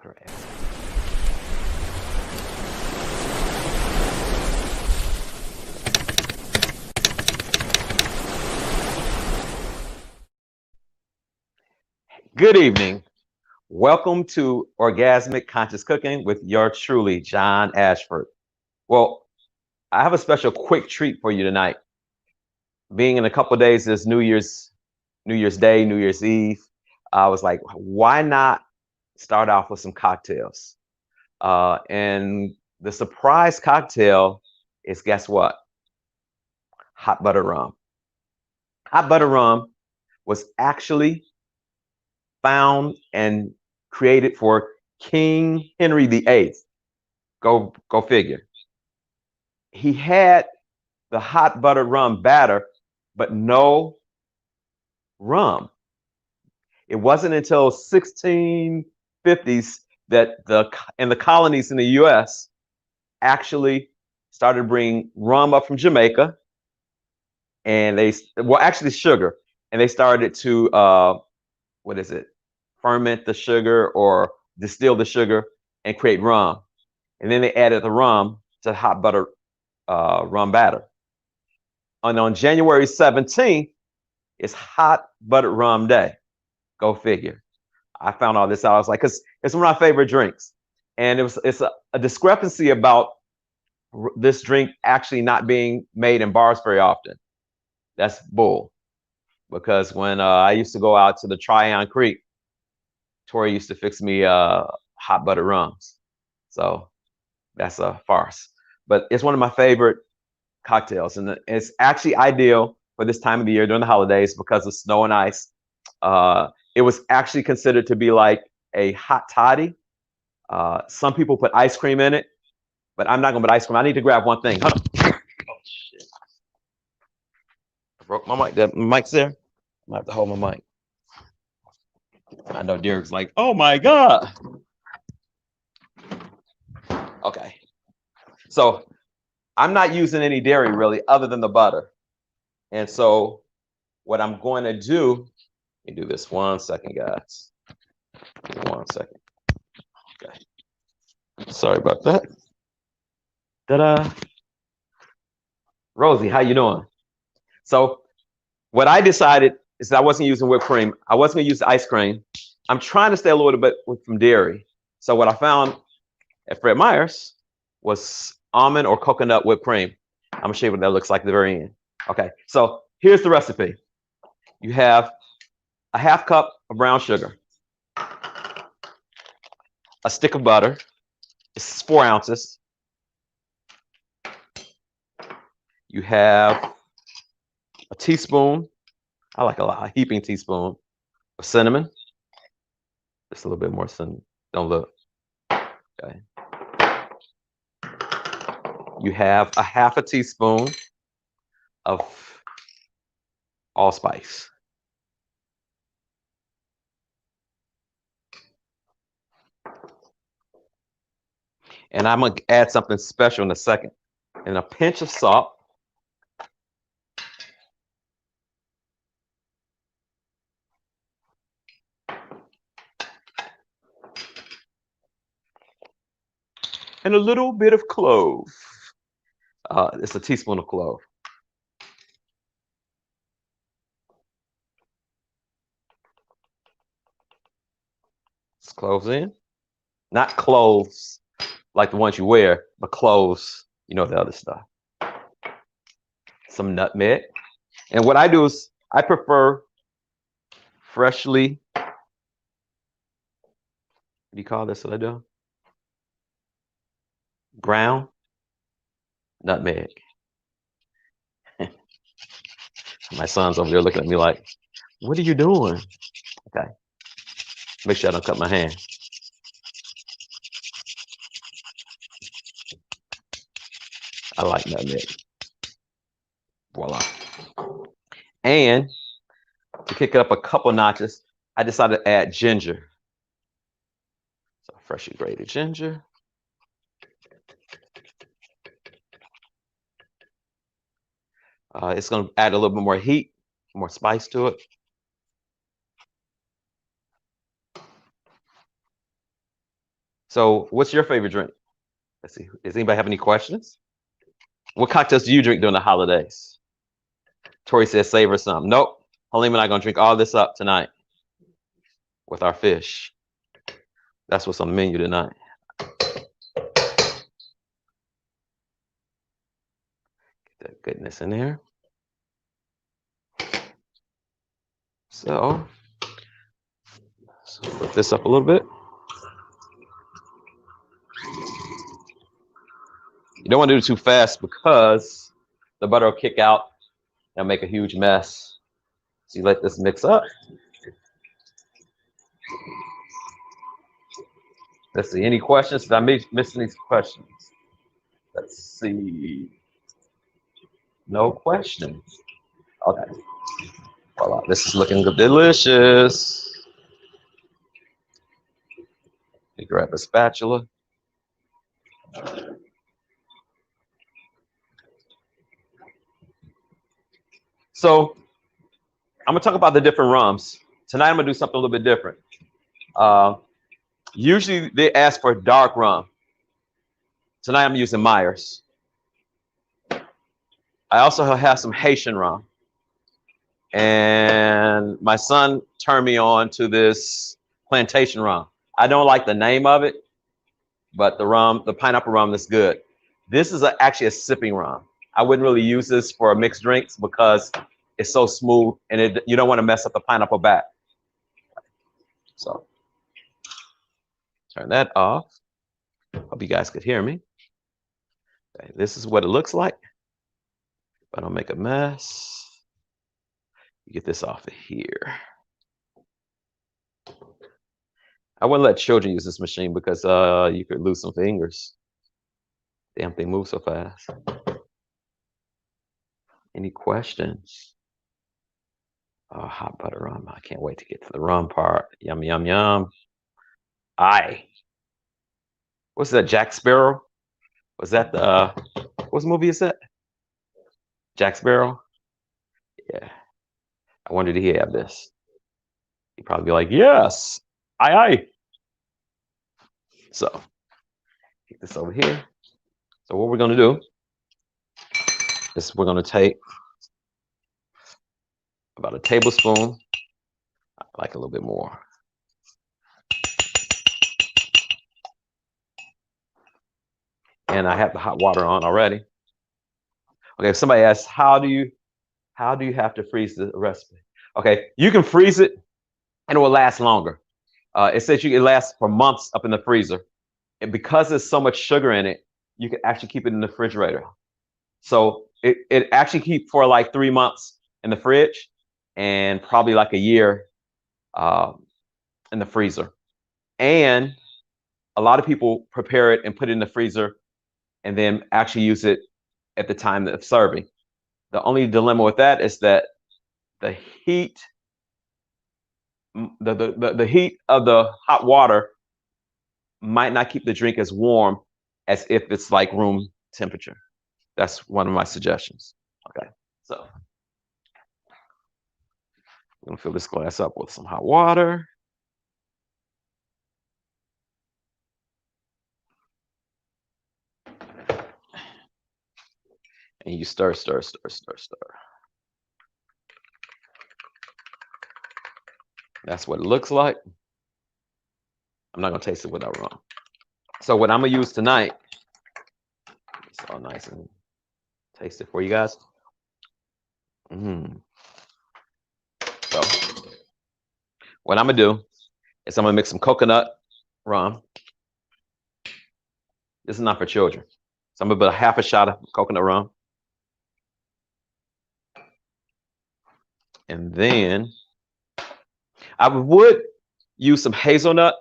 Correct. Good evening. Welcome to Orgasmic Conscious Cooking with your truly, John Ashford. Well, I have a special quick treat for you tonight. Being in a couple of days is New Year's Day, New Year's Eve. I was like, why not start off with some cocktails? And the surprise cocktail is, guess what? Hot butter rum. Hot butter rum was actually found and created for King Henry VIII. Go figure. He had the hot buttered rum batter, but no rum. It wasn't until 1650s that in the colonies in the U.S. actually started bringing rum up from Jamaica, and actually sugar, and they started to ferment the sugar or distill the sugar and create rum, and then they added the rum to hot butter rum batter. And on January 17th, it's Hot Buttered Rum Day. Go figure. I found all this out. I was like, because it's one of my favorite drinks. And it's a discrepancy about this drink actually not being made in bars very often. That's bull. Because when I used to go out to the Tryon Creek, Tori used to fix me hot buttered rums. So that's a farce. But it's one of my favorite cocktails, and it's actually ideal for this time of the year during the holidays because of snow and ice. It was actually considered to be like a hot toddy. Some people put ice cream in it, but I'm not gonna put ice cream. I need to grab one thing. Hold on. Oh shit! I broke my mic. The mic's there. I'm gonna have to hold my mic. I know Derek's like, oh my god. Okay. So I'm not using any dairy really other than the butter. And so what I'm going to do, let me do this 1 second, guys. 1 second. Okay. Sorry about that. Ta-da. Rosie, how you doing? So what I decided is that I wasn't using whipped cream. I wasn't going to use ice cream. I'm trying to stay a little bit from dairy. So what I found at Fred Meyer's was almond or coconut whipped cream. I'm gonna show you what that looks like at the very end. Okay, so here's the recipe. You have a half cup of brown sugar, a stick of butter. This is 4 ounces. You have a teaspoon, I like a heaping teaspoon of cinnamon. Just a little bit more cinnamon. Don't look. Okay. You have a half a teaspoon of allspice. And I'm gonna add something special in a second. And a pinch of salt. And a little bit of clove. It's a teaspoon of clove. It's cloves in. Not clothes like the ones you wear, but cloves, you know, the other stuff. Some nutmeg. And what I do is I prefer freshly, what do you call this? What I do? Ground nutmeg. My son's over there looking at me like, what are you doing? Okay. Make sure I don't cut my hand. I like nutmeg. Voila. And to kick it up a couple notches, I decided to add ginger. So freshly grated ginger. It's going to add a little bit more heat, more spice to it. So, what's your favorite drink? Let's see. Does anybody have any questions? What cocktails do you drink during the holidays? Tori says savor some. Nope. Halima and I gonna drink all this up tonight with our fish. That's what's on the menu tonight. Get that goodness in there. So flip this up a little bit. You don't want to do it too fast because the butter will kick out and make a huge mess. So you let this mix up. Let's see. Any questions? Did I miss any questions? Let's see. No questions. Okay. Voila. This is looking good. Delicious. You grab a spatula. So I'm gonna talk about the different rums. Tonight I'm gonna do something a little bit different. Usually they ask for dark rum. Tonight I'm using Myers. I also have some Haitian rum. And my son turned me on to this plantation rum. I don't like the name of it, but the rum, the pineapple rum, is good. This is actually a sipping rum. I wouldn't really use this for mixed drinks because it's so smooth and you don't want to mess up the pineapple back. So turn that off. Hope you guys could hear me. Okay, this is what it looks like. If I don't make a mess, you get this off of here. I wouldn't let children use this machine because you could lose some fingers. Damn thing moves so fast. Any questions? Oh, hot butter rum. I can't wait to get to the rum part. Yum, yum, yum. Aye. What's that, Jack Sparrow? Was that the, what movie is that? Jack Sparrow? Yeah. I wondered if he had this. He'd probably be like, yes, aye, aye. So, keep this over here. So what we're gonna do is we're gonna take about a tablespoon. I like a little bit more. And I have the hot water on already. Okay, if somebody asks, how do you have to freeze the recipe? Okay, you can freeze it and it will last longer. It says it lasts for months up in the freezer. And because there's so much sugar in it, you can actually keep it in the refrigerator. So it actually keeps for like 3 months in the fridge and probably like a year in the freezer. And a lot of people prepare it and put it in the freezer and then actually use it at the time of serving. The only dilemma with that is that the heat, the heat of the hot water might not keep the drink as warm as if it's like room temperature. That's one of my suggestions. Okay, so I'm gonna fill this glass up with some hot water. And you stir, stir, stir, stir, stir. That's what it looks like. I'm not gonna taste it without rum. So what I'm gonna use tonight, it's all nice and taste it for you guys. So what I'm gonna do is I'm gonna mix some coconut rum. This is not for children. So I'm gonna put a half a shot of coconut rum. And then I would use some hazelnut,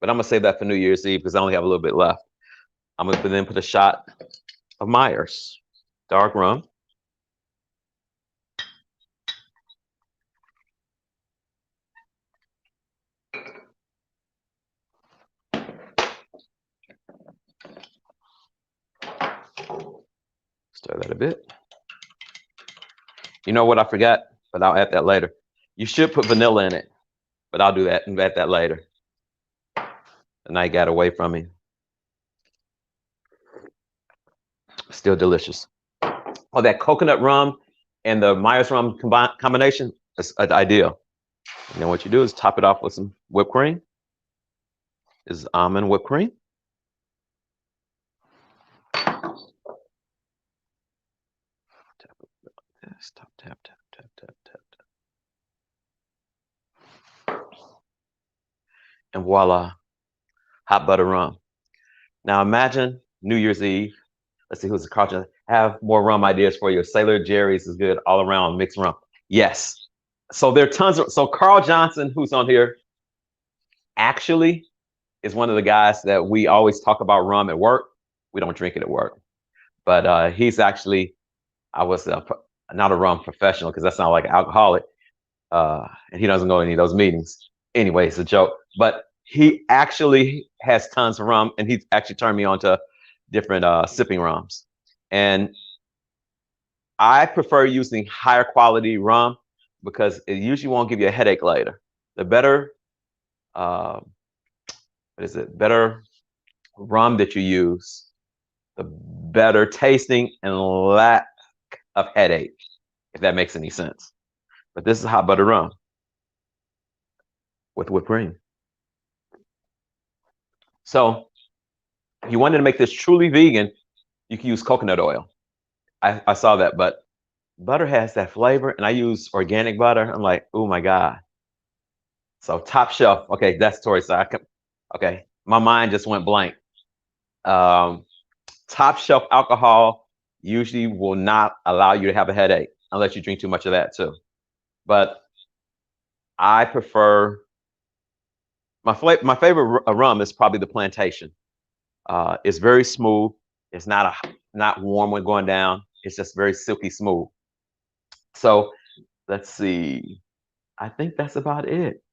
but I'm gonna save that for New Year's Eve because I only have a little bit left. I'm gonna then put a shot of Myers dark rum. Stir that a bit. You know what I forgot, but I'll add that later. You should put vanilla in it, but I'll do that and add that later. The night got away from me. Still delicious. Oh, that coconut rum and the Myers rum combination is ideal. And then what you do is top it off with some whipped cream. This is almond whipped cream. Tap this, tap, tap, tap, tap, tap, tap, tap. And voila, hot butter rum. Now imagine New Year's Eve. Let's see who's the Carl. Have more rum ideas for you. Sailor Jerry's is good all around mixed rum. Yes. So there are tons of. So Carl Johnson, who's on here, actually is one of the guys that we always talk about rum at work. We don't drink it at work, but he's actually. I was not a rum professional because that's not like an alcoholic, and he doesn't go to any of those meetings. Anyway, it's a joke. But he actually has tons of rum, and he's actually turned me on to different sipping rums. And I prefer using higher quality rum because it usually won't give you a headache later. The better, better rum that you use, the better tasting and lack of headache, if that makes any sense. But this is hot butter rum with whipped cream. So if you wanted to make this truly vegan, you can use coconut oil. I saw that, but butter has that flavor, and I use organic butter. I'm like, oh my God. So top shelf. Okay, that's Tori's side. Okay, my mind just went blank. Top shelf alcohol usually will not allow you to have a headache unless you drink too much of that too. But I prefer my favorite rum is probably the Plantation. It's very smooth. It's not warm when going down. It's just very silky smooth. So let's see. I think that's about it.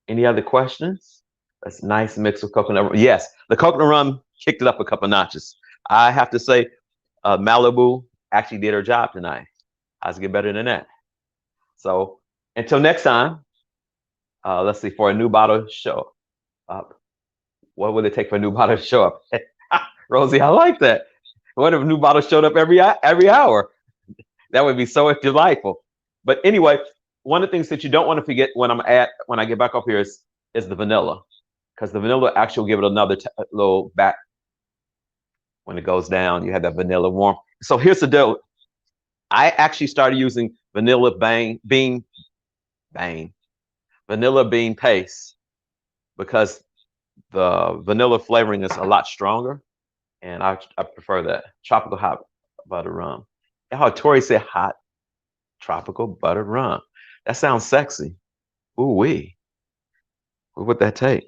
Any other questions? That's nice mix with coconut rum. Yes, the coconut rum kicked it up a couple notches. I have to say, Malibu actually did her job tonight. How's it get better than that? So until next time, let's see, for a new bottle to show up. What would it take for a new bottle to show up? Rosie, I like that. What if a new bottle showed up every hour? That would be so delightful. But anyway, one of the things that you don't want to forget when I get back up here is the vanilla, because the vanilla actually will give it another little back. When it goes down, you have that vanilla warm. So here's the deal. I actually started using vanilla bean paste because the vanilla flavoring is a lot stronger, and I prefer that. Tropical hot butter rum. Oh, Tori said hot tropical buttered rum. That sounds sexy. Ooh wee. What would that take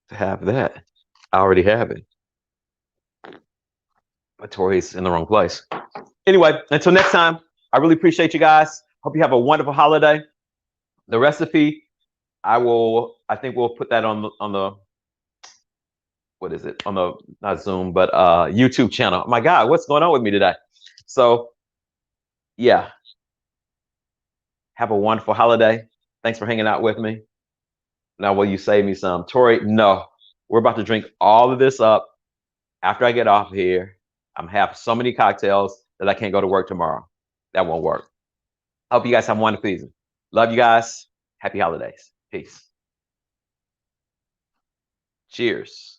to have that? I already have it. But Tori's in the wrong place. Anyway, until next time, I really appreciate you guys. Hope you have a wonderful holiday. The recipe, I think we'll put that on the what is it? On the not Zoom, but YouTube channel. Oh my God, what's going on with me today? So yeah. Have a wonderful holiday. Thanks for hanging out with me. Now, will you save me some? Tori, no. We're about to drink all of this up after I get off here. I'm have so many cocktails that I can't go to work tomorrow. That won't work. Hope you guys have a wonderful season. Love you guys. Happy holidays. Peace. Cheers.